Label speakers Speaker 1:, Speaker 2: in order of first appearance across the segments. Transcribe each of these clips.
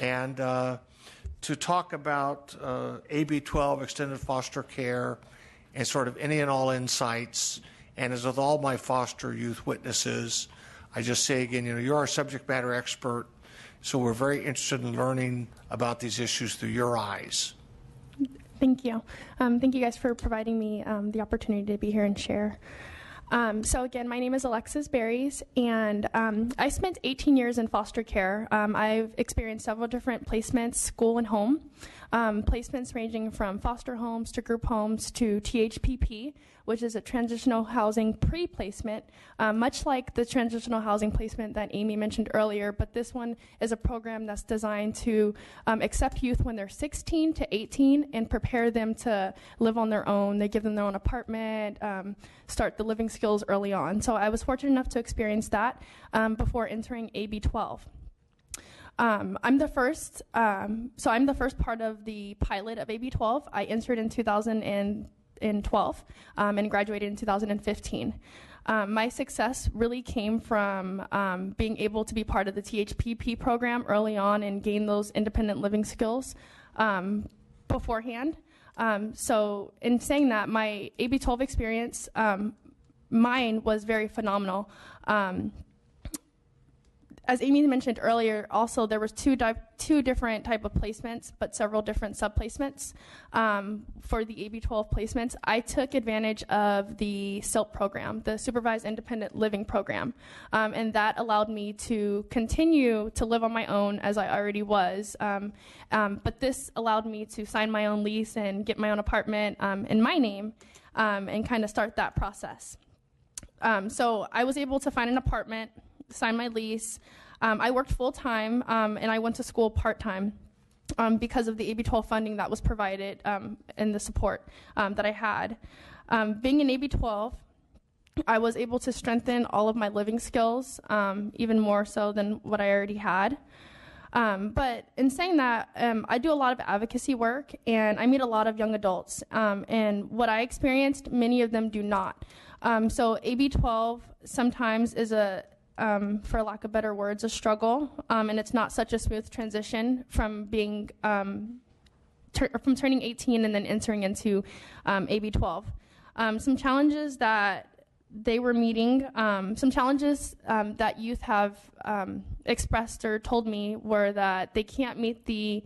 Speaker 1: and to talk about AB 12, extended foster care, and sort of any and all insights. And as with all my foster youth witnesses, I just say again, you're our subject matter expert, so we're very interested in learning about these issues through your eyes.
Speaker 2: Thank you. Thank you guys for providing me the opportunity to be here and share. So again, my name is Alexis Berries, and I spent 18 years in foster care. I've experienced several different placements, school and home. Placements ranging from foster homes to group homes to THPP, which is a transitional housing pre-placement, much like the transitional housing placement that Amy mentioned earlier, but this one is a program that's designed to accept youth when they're 16 to 18 and prepare them to live on their own. They give them their own apartment, start the living skills early on. So I was fortunate enough to experience that before entering AB 12. I'm the first part of the pilot of AB 12. I entered in 2012 and graduated in 2015. My success really came from being able to be part of the THPP program early on and gain those independent living skills beforehand. So in saying that, my AB 12 experience, mine was very phenomenal. As Amy mentioned earlier, also there was two different type of placements, but several different sub-placements for the AB 12 placements. I took advantage of the SILP program, the Supervised Independent Living Program, and that allowed me to continue to live on my own as I already was. But this allowed me to sign my own lease and get my own apartment in my name and kind of start that process. So I was able to find an apartment, sign my lease. I worked full-time, and I went to school part-time because of the AB 12 funding that was provided and the support that I had. Being in AB 12, I was able to strengthen all of my living skills, even more so than what I already had. But in saying that, I do a lot of advocacy work, and I meet a lot of young adults. And what I experienced, many of them do not. So AB 12 sometimes is for lack of better words, a struggle, and it's not such a smooth transition from being from turning 18 and then entering into AB 12. Some challenges that they were meeting, some challenges that youth have expressed or told me were that they can't meet the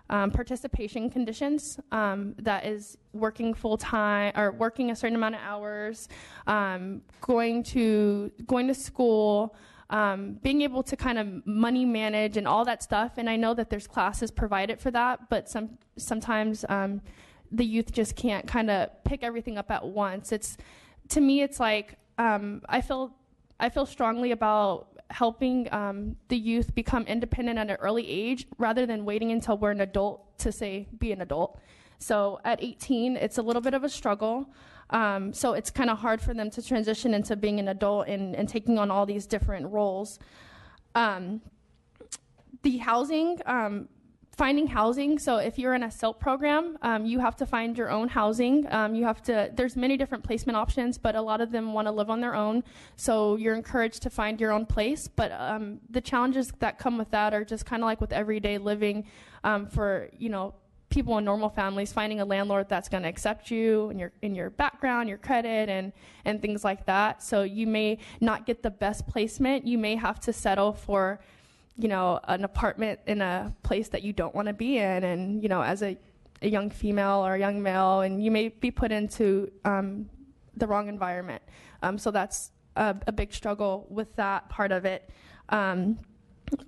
Speaker 2: participation conditions, that is working full-time or working a certain amount of hours, going to school, being able to kind of money manage and all that stuff. And I know that there's classes provided for that, but sometimes the youth just can't kind of pick everything up at once. To me, it's like I feel strongly about helping the youth become independent at an early age rather than waiting until we're an adult to say, be an adult. So at 18, it's a little bit of a struggle. So it's kind of hard for them to transition into being an adult and taking on all these different roles. The housing, finding housing. So if you're in a SILP program, you have to find your own housing. There's many different placement options, but a lot of them want to live on their own. So you're encouraged to find your own place. But the challenges that come with that are just kind of like with everyday living for, people in normal families, finding a landlord that's going to accept you and your background, your credit, and things like that. So you may not get the best placement. You may have to settle for an apartment in a place that you don't want to be in, and as a young female or a young male, and you may be put into the wrong environment. So that's a big struggle with that part of it.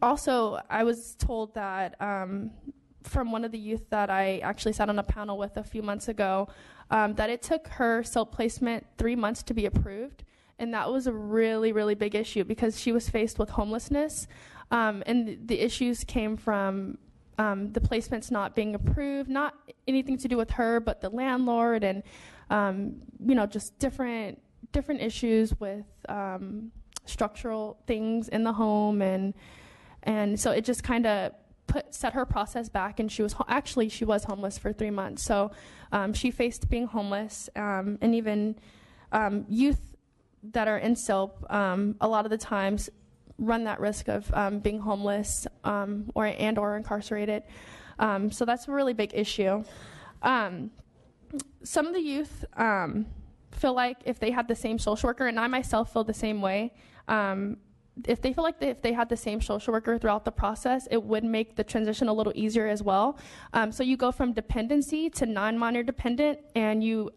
Speaker 2: Also, I was told that from one of the youth that I actually sat on a panel with a few months ago, that it took her SILP placement 3 months to be approved. And that was a really, really big issue because she was faced with homelessness. And the issues came from the placements not being approved, not anything to do with her, but the landlord and, just different issues with structural things in the home. And so it just kind of set her process back, and she was homeless for 3 months. So she faced being homeless, and even youth that are in SILP, a lot of the times run that risk of being homeless or incarcerated. So that's a really big issue. Some of the youth feel like if they had the same social worker, and I myself feel the same way, if they feel like if they had the same social worker throughout the process, it would make the transition a little easier as well. So you go from dependency to non-minor dependent, and you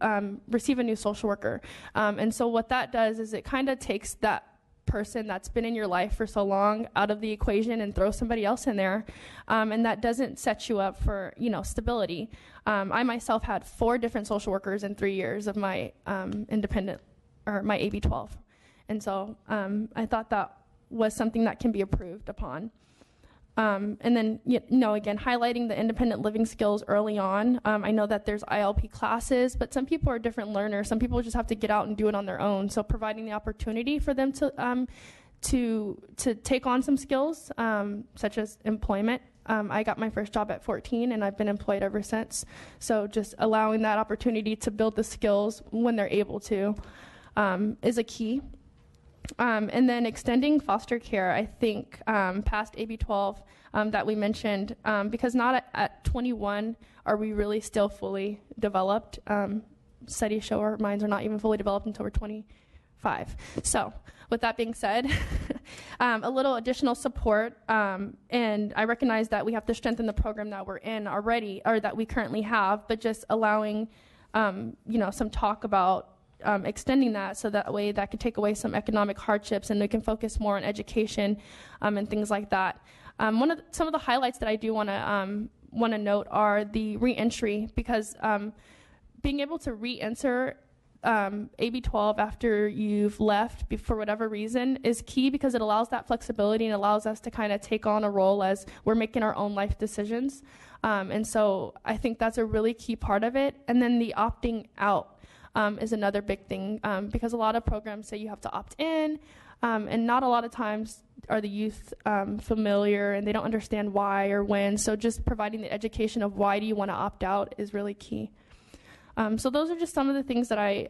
Speaker 2: receive a new social worker. And so what that does is it kind of takes that person that's been in your life for so long out of the equation and throws somebody else in there, and that doesn't set you up for stability. I myself had 4 different social workers in 3 years of my independent or my AB 12, and so I thought that was something that can be improved upon. And then, again, highlighting the independent living skills early on. I know that there's ILP classes, but some people are different learners. Some people just have to get out and do it on their own. So providing the opportunity for them to take on some skills, such as employment. I got my first job at 14, and I've been employed ever since. So just allowing that opportunity to build the skills when they're able to is a key. And then extending foster care, I think, past AB 12 that we mentioned, because not at 21 are we really still fully developed. Studies show our minds are not even fully developed until we're 25. So with that being said, a little additional support, and I recognize that we have to strengthen the program that we're in already, or that we currently have, but just allowing, some talk about extending that, so that way that could take away some economic hardships and they can focus more on education and things like that. Some of the highlights that I do want to note are the reentry, because being able to re-enter AB 12 after you've left for whatever reason is key, because it allows that flexibility and allows us to kind of take on a role as we're making our own life decisions. And so I think that's a really key part of it. And then the opting out is another big thing, because a lot of programs say you have to opt in, and not a lot of times are the youth familiar, and they don't understand why or when. So just providing the education of why do you want to opt out is really key. So those are just some of the things that I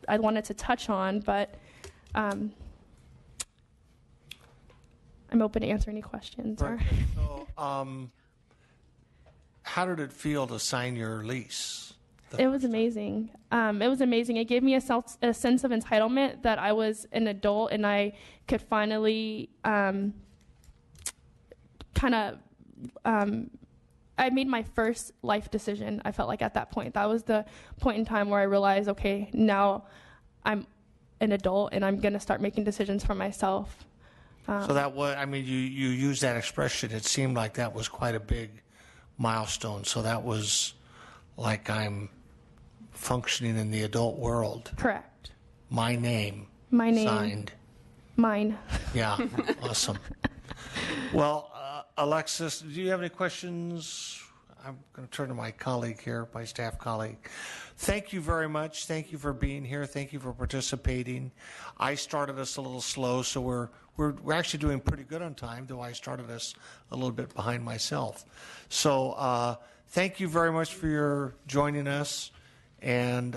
Speaker 2: wanted to touch on, but I'm open to answer any questions.
Speaker 1: Right. So, how did it feel to sign your lease?
Speaker 2: It was amazing. It gave me a sense of entitlement that I was an adult and I could finally I made my first life decision, I felt like, at that point. That was the point in time where I realized, okay, now I'm an adult and I'm going to start making decisions for myself.
Speaker 1: So that was, you used that expression. It seemed like that was quite a big milestone. So that was like I'm functioning in the adult world.
Speaker 2: Correct.
Speaker 1: My name. Signed.
Speaker 2: Mine.
Speaker 1: Yeah, awesome. Well, Alexis, do you have any questions? I'm going to turn to my colleague here, my staff colleague. Thank you very much. Thank you for being here. Thank you for participating. I started us a little slow, so we're actually doing pretty good on time, though I started us a little bit behind myself. So thank you very much for your joining us, and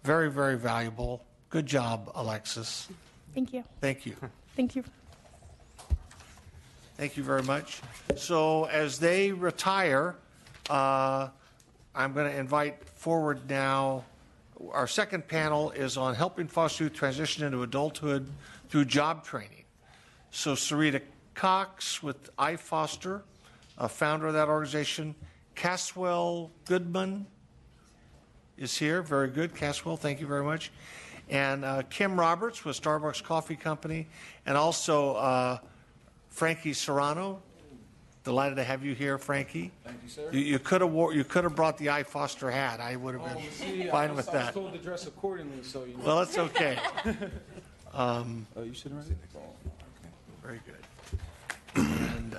Speaker 1: very, very valuable. Good job, Alexis.
Speaker 2: Thank you.
Speaker 1: Thank you.
Speaker 2: Thank you.
Speaker 1: Thank you very much. So as they retire, I'm going to invite forward now. Our second panel is on helping foster youth transition into adulthood through job training. So Sarita Cox with iFoster, a founder of that organization. Caswell Goodman is here. Very good, Caswell. Thank you very much. And Kim Roberts with Starbucks Coffee Company, and also Frankie Serrano. Delighted to have you here, Frankie.
Speaker 3: Thank you, sir.
Speaker 1: You could have brought the iFoster hat. I would have been fine with that.
Speaker 3: I was told to dress accordingly, so you know.
Speaker 1: Well, it's okay.
Speaker 3: You sitting right there? Oh, okay.
Speaker 1: Very good. And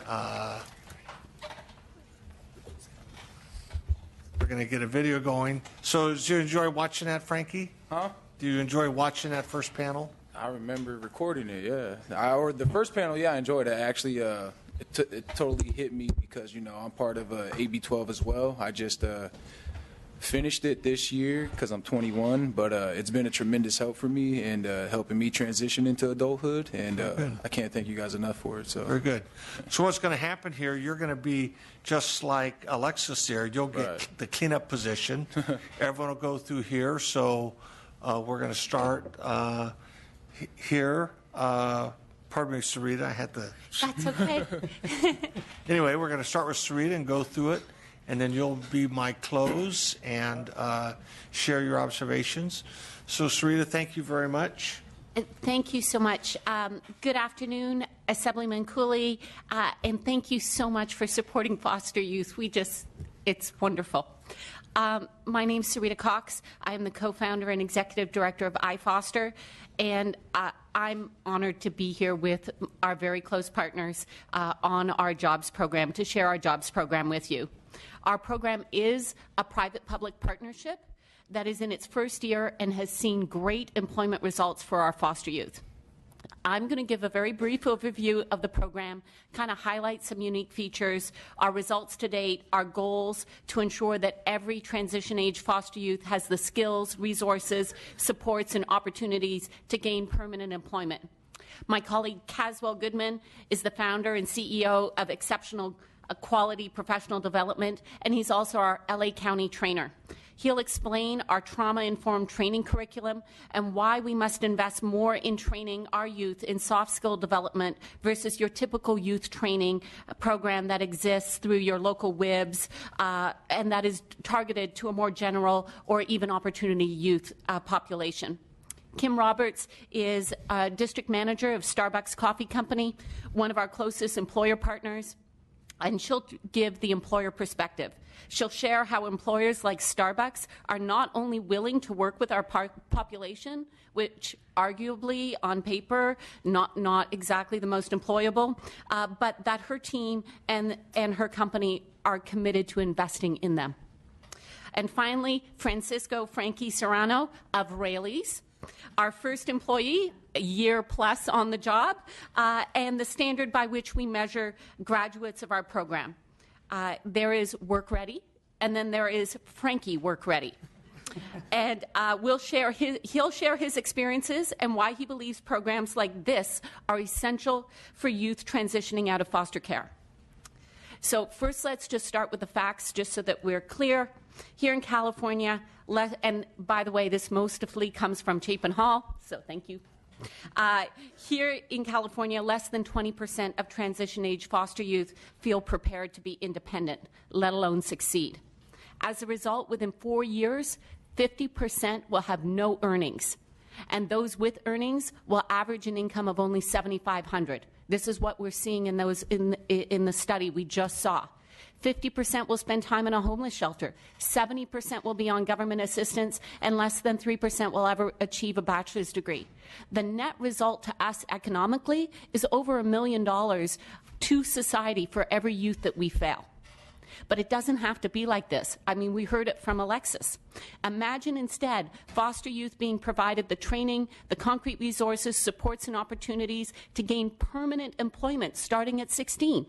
Speaker 1: we're going to get a video going. So, did you enjoy watching that, Frankie?
Speaker 3: Huh?
Speaker 1: Do you enjoy watching that first panel?
Speaker 3: I remember recording it. Yeah, the first panel. Yeah, I enjoyed it. Actually, it totally hit me because I'm part of AB 12 as well. I just finished it this year because I'm 21, but it's been a tremendous help for me and helping me transition into adulthood, and I can't thank you guys enough for it. So
Speaker 1: Very good. So what's going to happen here, you're going to be just like Alexis there. You'll get the cleanup position. Everyone will go through here. So we're going to start here. Pardon me, Sarita, I had to.
Speaker 4: That's okay.
Speaker 1: Anyway, we're going to start with Sarita and go through it, and then you'll be my close and share your observations. So, Sarita, thank you very much.
Speaker 4: Thank you so much. Good afternoon, Assemblyman Cooley, and thank you so much for supporting foster youth. It's wonderful. My name's Sarita Cox. I am the co-founder and executive director of iFoster, and I'm honored to be here with our very close partners on our jobs program, to share our jobs program with you. Our program is a private-public partnership that is in its first year and has seen great employment results for our foster youth. I'm going to give a very brief overview of the program, kind of highlight some unique features, our results to date, our goals to ensure that every transition age foster youth has the skills, resources, supports, and opportunities to gain permanent employment. My colleague Caswell Goodman is the founder and CEO of Exceptional Quality Professional Development, and he's also our LA County trainer. He'll explain our trauma-informed training curriculum and why we must invest more in training our youth in soft skill development versus your typical youth training program that exists through your local WIBs and that is targeted to a more general or even opportunity youth population. Kim Roberts is district manager of Starbucks Coffee Company, one of our closest employer partners, and she'll give the employer perspective. She'll share how employers like Starbucks are not only willing to work with our population, which arguably on paper not exactly the most employable, but that her team and her company are committed to investing in them. And finally, Frankie Serrano of Raley's, our first employee, a year plus on the job, and the standard by which we measure graduates of our program. There is Work Ready, and then there is Frankie Work Ready. And he'll share his experiences and why he believes programs like this are essential for youth transitioning out of foster care. So first, let's just start with the facts, just so that we're clear. Here in California, and by the way, this mostly comes from Chapin Hall, so thank you. Here in California, less than 20% of transition-age foster youth feel prepared to be independent, let alone succeed. As a result, within 4 years, 50% will have no earnings, and those with earnings will average an income of only $7,500. This is what we're seeing in the study we just saw. 50% will spend time in a homeless shelter, 70% will be on government assistance, and less than 3% will ever achieve a bachelor's degree. The net result to us economically is over $1 million to society for every youth that we fail. But it doesn't have to be like this. I mean, we heard it from Alexis. Imagine instead foster youth being provided the training, the concrete resources, supports, and opportunities to gain permanent employment starting at 16.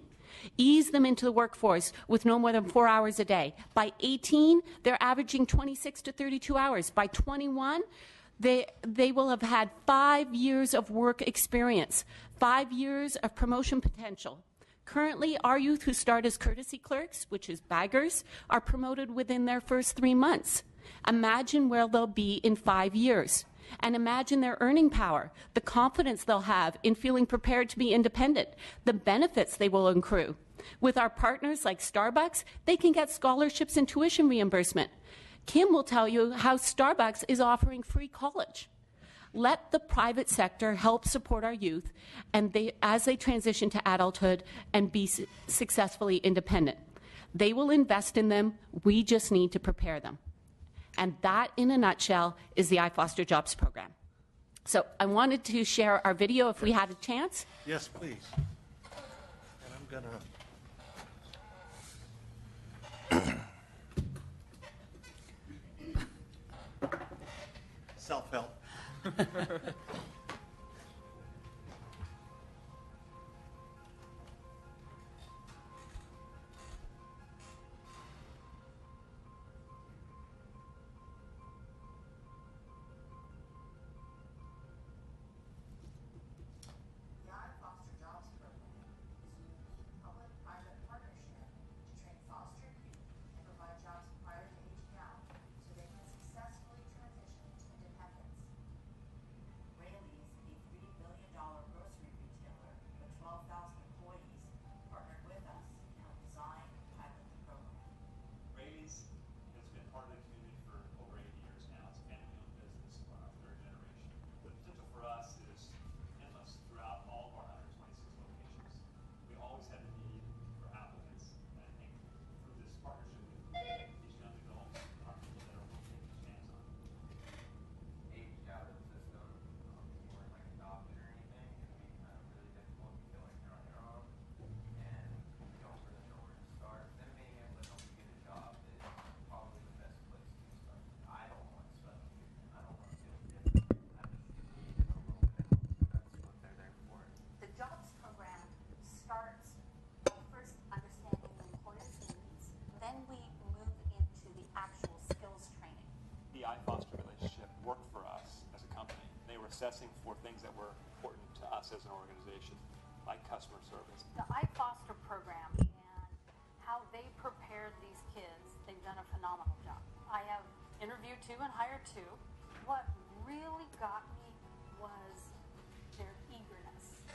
Speaker 4: Ease them into the workforce with no more than 4 hours a day. By 18, they're averaging 26 to 32 hours. By 21, they will have had 5 years of work experience, 5 years of promotion potential. Currently, our youth who start as courtesy clerks, which is baggers, are promoted within their first 3 months. Imagine where they'll be in 5 years. And imagine their earning power, the confidence they'll have in feeling prepared to be independent, the benefits they will accrue. With our partners like Starbucks, they can get scholarships and tuition reimbursement. Kim will tell you how Starbucks is offering free college. Let the private sector help support our youth and as they transition to adulthood and be successfully independent. They will invest in them. We just need to prepare them. And that, in a nutshell, is the iFoster Jobs Program. So I wanted to share our video if we had a chance.
Speaker 1: Yes, please. And I'm gonna self-help.
Speaker 5: assessing for things that were important to us as an organization, like customer service.
Speaker 6: The iFoster program and how they prepared these kids, they've done a phenomenal job. I have interviewed 2 and hired 2. What really got me was their eagerness.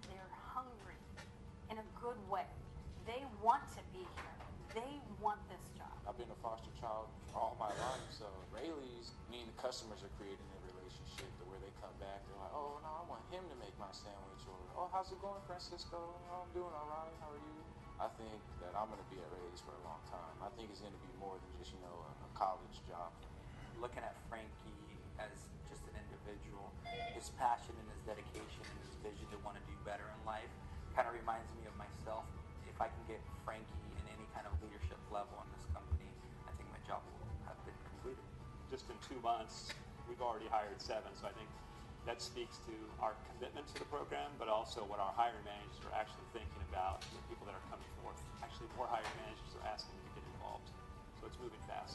Speaker 6: They're hungry in a good way. They want to be here. They want this job.
Speaker 7: I've been a foster child all my life, so Rayleigh's, me and the customers are creating a relationship to where they come back, they're like, oh, no, I want him to make my sandwich, or, oh, how's it going, Francisco? Oh, I'm doing all right, how are you? I think that I'm going to be at Rayleigh's for a long time. I think it's going to be more than just, a college job.
Speaker 8: Looking at Frankie as just an individual, his passion and his dedication and his vision to want to do better in life kind of reminds me of myself. If I can get Frankie in any kind of leadership level in this company, I think my job will have been completed.
Speaker 5: Just in 2 months, we've already hired 7, so I think that speaks to our commitment to the program, but also what our hiring managers are actually thinking about, the people that are coming forth. Actually, more hiring managers are asking to get involved, so it's moving fast.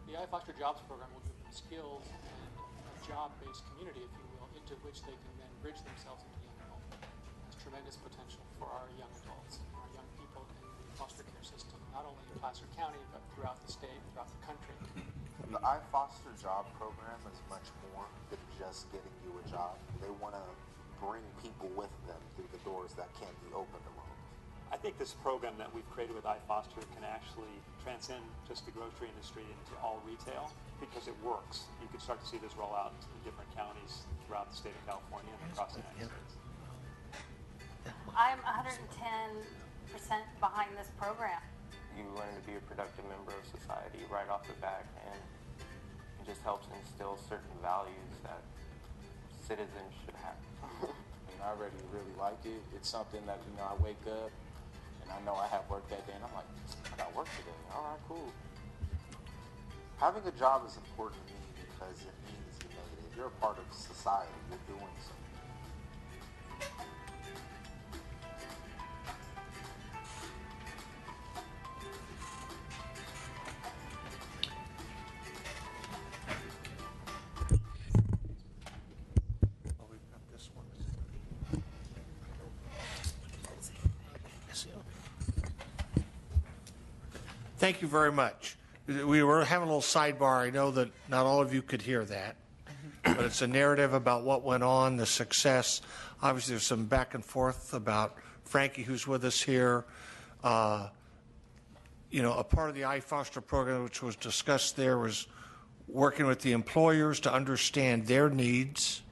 Speaker 9: The iFoster Jobs program will give them skills and a job-based community, if you will, into which they can then bridge themselves into young adult. There's tremendous potential for our young adults, our young people in the foster care system, not only in Placer County, but throughout the state, throughout the country.
Speaker 10: The iFoster job program is much more than just getting you a job. They want to bring people with them through the doors that can't be opened alone.
Speaker 5: I think this program that we've created with iFoster can actually transcend just the grocery industry into all retail because it works. You can start to see this roll out in different counties throughout the state of California and across the United States.
Speaker 6: I'm 110% behind this program.
Speaker 11: You learn to be a productive member of society right off the bat, and it just helps instill certain values that citizens should have.
Speaker 7: I already really like it. It's something that, I wake up and I know I have work that day, and I'm like, I got work today. All right, cool.
Speaker 10: Having a job is important to me because it means, that if you're a part of society, you're doing something.
Speaker 1: Thank you very much. We were having a little sidebar. I know that not all of you could hear that, but it's a narrative about what went on, the success. Obviously, there's some back and forth about Frankie, who's with us here. A part of the iFoster program, which was discussed there, was working with the employers to understand their needs,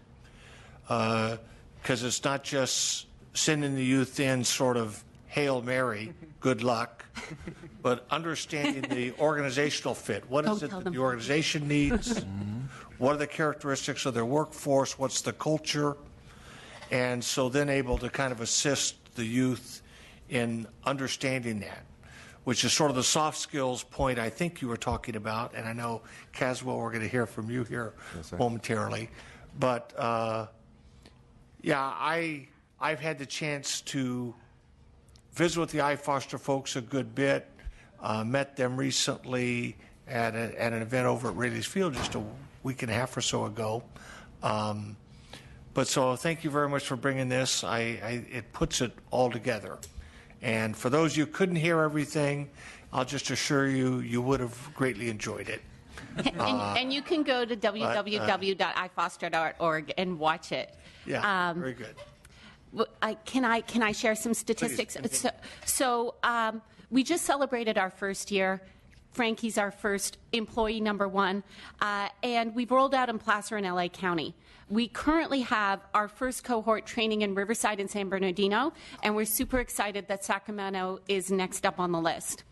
Speaker 1: because it's not just sending the youth in sort of Hail Mary, good luck, but understanding the organizational fit. What is it that the organization needs? What are the characteristics of their workforce? What's the culture? And so then able to kind of assist the youth in understanding that, which is sort of the soft skills point I think you were talking about. And I know, Caswell, we're going to hear from you here momentarily. But, I've had the chance to visit with the iFoster folks a good bit. Met them recently at an event over at Rayleigh's Field just a week and a half or so ago. So thank you very much for bringing this. It puts it all together. And for those of you who couldn't hear everything, I'll just assure you, you would have greatly enjoyed it.
Speaker 4: And you can go to www.ifoster.org and watch it.
Speaker 1: Yeah, very good.
Speaker 4: Can I share some statistics?
Speaker 1: Please.
Speaker 4: So we just celebrated our first year. Frankie's our first employee #1, and we've rolled out in Placer and LA County. We currently have our first cohort training in Riverside and San Bernardino, and we're super excited that Sacramento is next up on the list.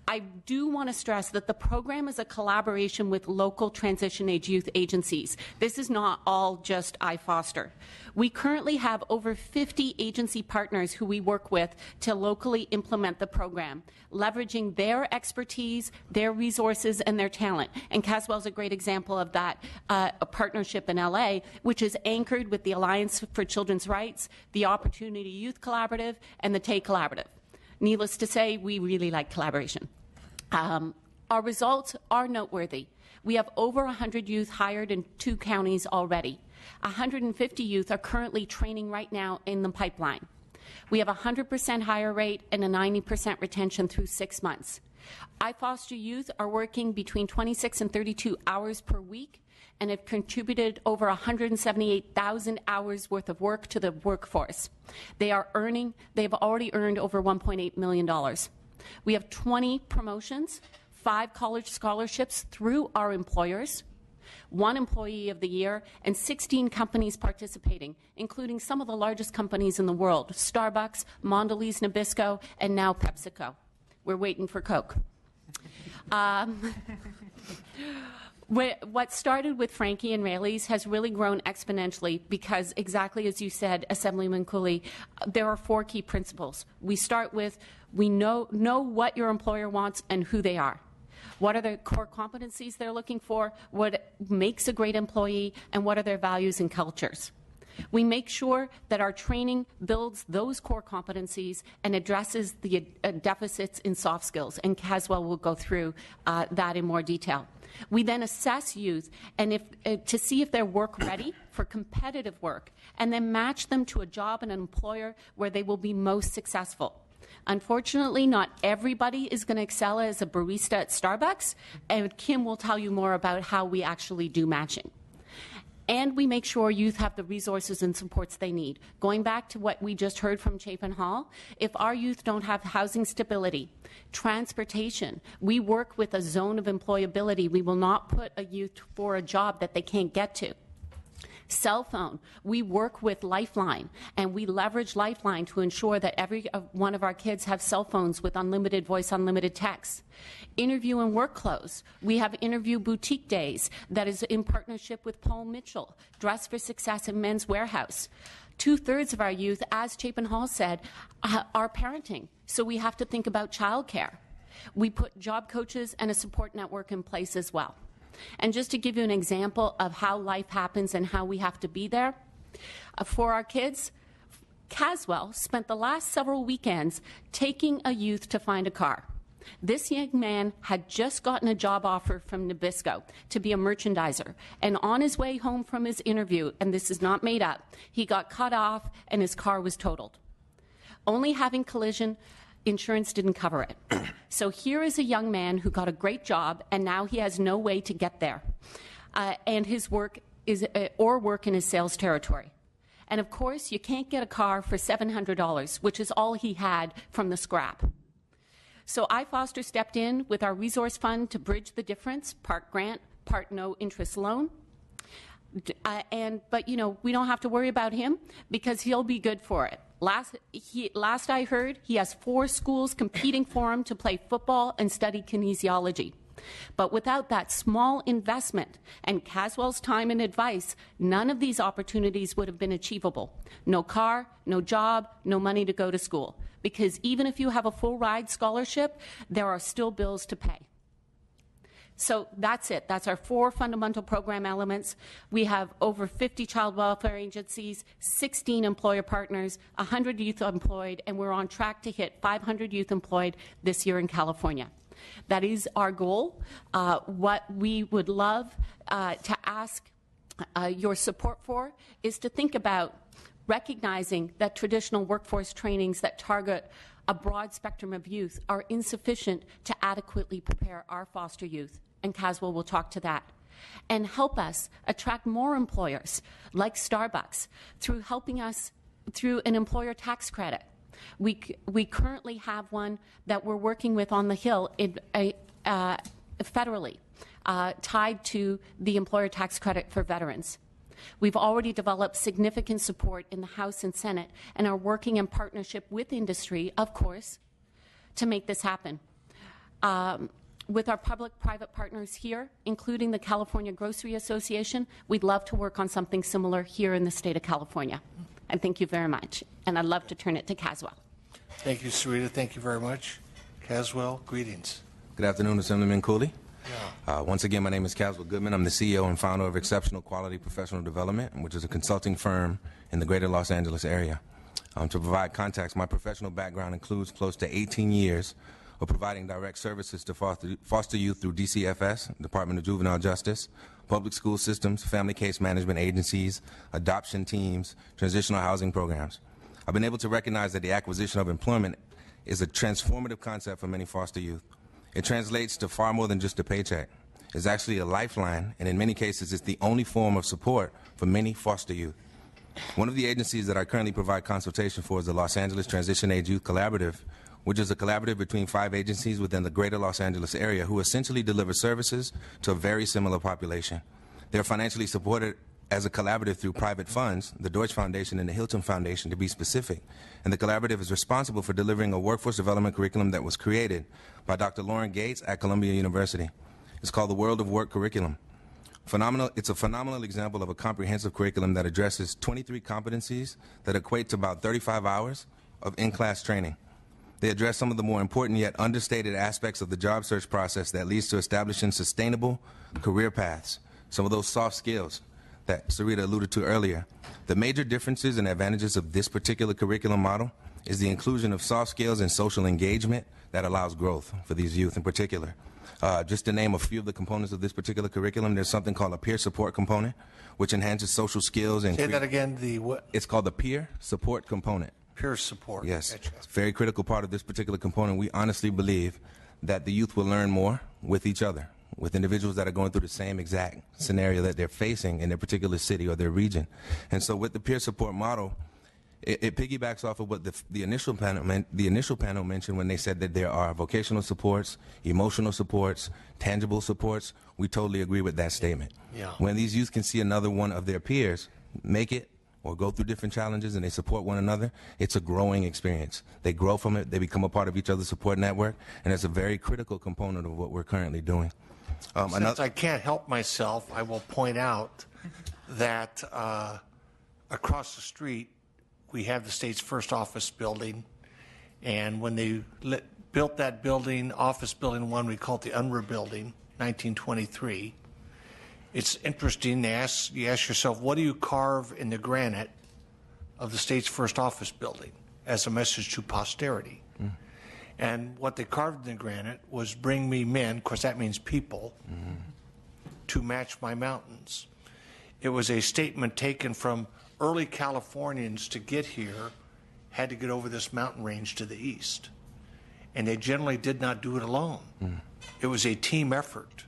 Speaker 4: I do want to stress that the program is a collaboration with local transition age youth agencies. This is not all just iFoster. We currently have over 50 agency partners who we work with to locally implement the program, leveraging their expertise, their resources, and their talent. And Caswell's a great example of that, a partnership in LA, which is anchored with the Alliance for Children's Rights, the Opportunity Youth Collaborative, and the TAY Collaborative. Needless to say, we really like collaboration. Our results are noteworthy. We have over 100 youth hired in 2 counties already. 150 youth are currently training right now in the pipeline. We have a 100% hire rate and a 90% retention through 6 months. iFoster youth are working between 26 and 32 hours per week and have contributed over 178,000 hours worth of work to the workforce. They've already earned over $1.8 million. We have 20 promotions, 5 college scholarships through our employers, 1 Employee of the Year, and 16 companies participating, including some of the largest companies in the world, Starbucks, Mondelez Nabisco, and now PepsiCo. We're waiting for Coke. What started with Frankie and Rayleigh's has really grown exponentially because, exactly as you said, Assemblyman Cooley, there are 4 key principles. We start with, we know what your employer wants and who they are. What are the core competencies they're looking for? What makes a great employee? And what are their values and cultures? We make sure that our training builds those core competencies and addresses the deficits in soft skills, and Caswell will go through that in more detail. We then assess youth and to see if they're work ready for competitive work, and then match them to a job and an employer where they will be most successful. Unfortunately, not everybody is going to excel as a barista at Starbucks, and Kim will tell you more about how we actually do matching. And we make sure youth have the resources and supports they need. Going back to what we just heard from Chapin Hall, if our youth don't have housing stability, transportation, we work with a zone of employability. We will not put a youth for a job that they can't get to. Cell phone, we work with Lifeline, and we leverage Lifeline to ensure that every one of our kids have cell phones with unlimited voice, unlimited text. Interview and work clothes, we have Interview Boutique Days that is in partnership with Paul Mitchell, Dress for Success and Men's Warehouse. 2/3 of our youth, as Chapin Hall said, are parenting, so we have to think about childcare. We put job coaches and a support network in place as well. And just to give you an example of how life happens and how we have to be there, for our kids, Caswell spent the last several weekends taking a youth to find a car. This young man had just gotten a job offer from Nabisco to be a merchandiser, and on his way home from his interview, and this is not made up, he got cut off and his car was totaled. Only having collision insurance didn't cover it. So here is a young man who got a great job, and now he has no way to get there. And his work is, or work in his sales territory. And of course, you can't get a car for $700, which is all he had from the scrap. So iFoster stepped in with our resource fund to bridge the difference, part grant, part no interest loan. But you know, we don't have to worry about him because he'll be good for it. Last I heard, he has 4 schools competing for him to play football and study kinesiology. But without that small investment and Caswell's time and advice, none of these opportunities would have been achievable. No car, no job, no money to go to school. Because even if you have a full ride scholarship, there are still bills to pay. So that's it. That's our 4 fundamental program elements. We have over 50 child welfare agencies, 16 employer partners, 100 youth employed, and we're on track to hit 500 youth employed this year in California. That is our goal. What we would love to ask your support for is to think about recognizing that traditional workforce trainings that target a broad spectrum of youth are insufficient to adequately prepare our foster youth, and Caswell will talk to that, and help us attract more employers like Starbucks through helping us through an employer tax credit. We currently have one that we're working with on the Hill federally, tied to the employer tax credit for veterans. We've already developed significant support in the House and Senate and are working in partnership with industry, of course, to make this happen. With our public-private partners here, including the California Grocery Association, we'd love to work on something similar here in the state of California. And thank you very much. And I'd love to turn it to Caswell.
Speaker 1: Thank you, Sarita. Thank you very much. Caswell, greetings.
Speaker 12: Good afternoon, Assemblyman Cooley. Once again, my name is Caswell Goodman. I'm the CEO and founder of Exceptional Quality Professional Development, which is a consulting firm in the greater Los Angeles area. To provide context, my professional background includes close to 18 years of providing direct services to foster youth through DCFS, Department of Juvenile Justice, public school systems, family case management agencies, adoption teams, transitional housing programs. I've been able to recognize that the acquisition of employment is a transformative concept for many foster youth. It translates to far more than just a paycheck. It's actually a lifeline, and in many cases, it's the only form of support for many foster youth. One of the agencies that I currently provide consultation for is the Los Angeles Transition Age Youth Collaborative, which is a collaborative between 5 agencies within the greater Los Angeles area who essentially deliver services to a very similar population. They're financially supported as a collaborative through private funds, the Deutsche Foundation and the Hilton Foundation to be specific. And the collaborative is responsible for delivering a workforce development curriculum that was created by Dr. Lauren Gates at Columbia University. It's called the World of Work Curriculum. It's a phenomenal example of a comprehensive curriculum that addresses 23 competencies that equate to about 35 hours of in-class training. They address some of the more important yet understated aspects of the job search process that leads to establishing sustainable career paths, some of those soft skills that Sarita alluded to earlier. The major differences and advantages of this particular curriculum model is the inclusion of soft skills and social engagement that allows growth for these youth in particular. Just to name a few of the components of this particular curriculum, there's something called a peer support component, which enhances social skills. And
Speaker 1: say that again, the what?
Speaker 12: It's called the peer support component.
Speaker 1: Peer support.
Speaker 12: Yes,
Speaker 1: Gotcha.
Speaker 12: it's a very critical part of this particular component. We honestly believe that the youth will learn more with each other, with individuals that are going through the same exact scenario that they're facing in their particular city or their region. And so with the peer support model, it piggybacks off of what the initial panel mentioned when they said that there are vocational supports, emotional supports, tangible supports. We totally agree with that statement.
Speaker 1: Yeah.
Speaker 12: When these youth can see another one of their peers make it or go through different challenges and they support one another, it's a growing experience. They grow from it, they become a part of each other's support network, and it's a very critical component of what we're currently doing.
Speaker 1: Since I can't help myself, I will point out that across the street, we have the state's first office building, and when they built that building, office building one, we call it the Unruh Building, 1923. It's interesting. You ask yourself, what do you carve in the granite of the state's first office building as a message to posterity? And what they carved in the granite was "Bring me men," of course that means people, to match my mountains. It was a statement taken from early Californians to get here had to get over this mountain range to the east. And they generally did not do it alone. It was a team effort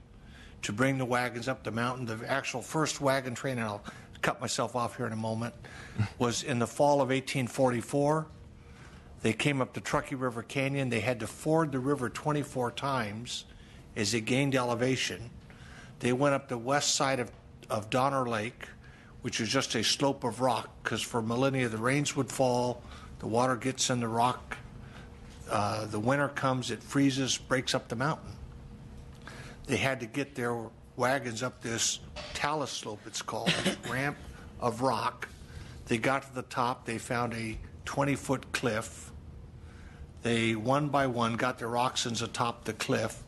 Speaker 1: to bring the wagons up the mountain. The actual first wagon train, and I'll cut myself off here in a moment, was in the fall of 1844. They came up the Truckee River Canyon. They had to ford the river 24 times as they gained elevation. They went up the west side of Donner Lake, which is just a slope of rock, because for millennia the rains would fall, the water gets in the rock, the winter comes, it freezes, breaks up the mountain. They had to get their wagons up this talus slope, it's called, this ramp of rock. They got to the top, they found a 20-foot cliff. They, one by one, got their oxens atop the cliff,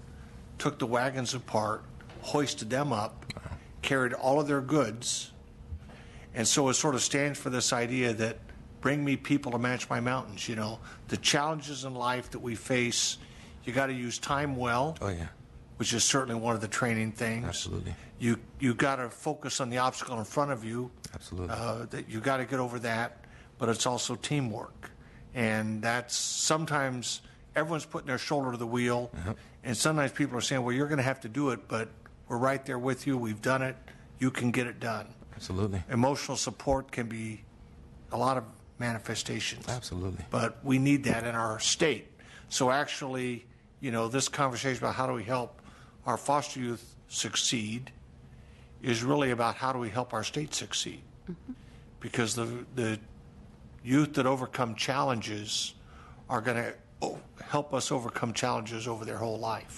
Speaker 1: took the wagons apart, hoisted them up, carried all of their goods. And so it sort of stands for this idea that bring me people to match my mountains. You know, the challenges in life that we face, you got to use time well.
Speaker 12: Oh, yeah.
Speaker 1: Which is certainly one of the training things.
Speaker 12: Absolutely.
Speaker 1: You got to focus on the obstacle in front of you.
Speaker 12: Absolutely.
Speaker 1: That you got to get over that, but it's also teamwork. And that's sometimes everyone's putting their shoulder to the wheel, and sometimes people are saying, well, you're going to have to do it, but we're right there with you. We've done it. You can get it done.
Speaker 12: Absolutely.
Speaker 1: Emotional support can be a lot of manifestations.
Speaker 12: Absolutely.
Speaker 1: But we need that in our state. So actually, you know, this conversation about how do we help our foster youth succeed is really about how do we help our state succeed. Because the youth that overcome challenges are going to help us overcome challenges over their whole life.